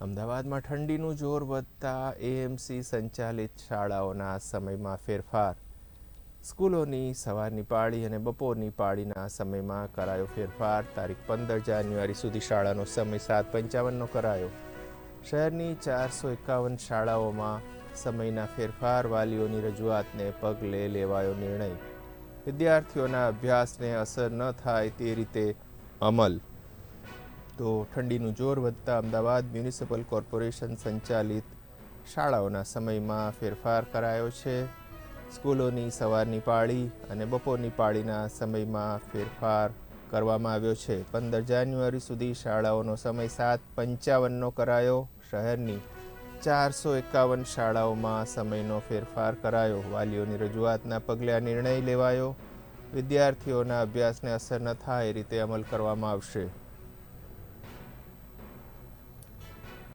અમદાવાદમાં ઠંડીનું જોર વધતા એએમસી સંચાલિત શાળાઓના સમયમાં ફેરફાર. સ્કૂલોની સવારની પાળી અને બપોરની પાળીના સમયમાં કરાયો ફેરફાર. તારીખ 15 જાન્યુઆરી સુધી શાળાનો સમય 7:55નો કરાયો. શહેરની 451 શાળાઓમાં સમયના ફેરફાર. વાલીઓની રજૂઆતને પગલે લેવાયો નિર્ણય. વિદ્યાર્થીઓના અભ્યાસને અસર ન થાય તે રીતે અમલ. તો ઠંડીનું જોર વધતા અમદાવાદ મ્યુનિસિપલ કોર્પોરેશન સંચાલિત શાળાઓના સમયમાં ફેરફાર કરાયો છે. સ્કૂલોની સવારની પાળી અને બપોરની પાળીના સમયમાં ફેરફાર કરવામાં આવ્યો છે. 15 જાન્યુઆરી સુધી શાળાઓનો સમય 7:55નો કરાયો. શહેરની 451 શાળાઓમાં સમયનો ફેરફાર કરાયો. વાલીઓની રજૂઆતના પગલે આ નિર્ણય લેવાયો. વિદ્યાર્થીઓના અભ્યાસને અસર ન થાય એ રીતે અમલ કરવામાં આવશે.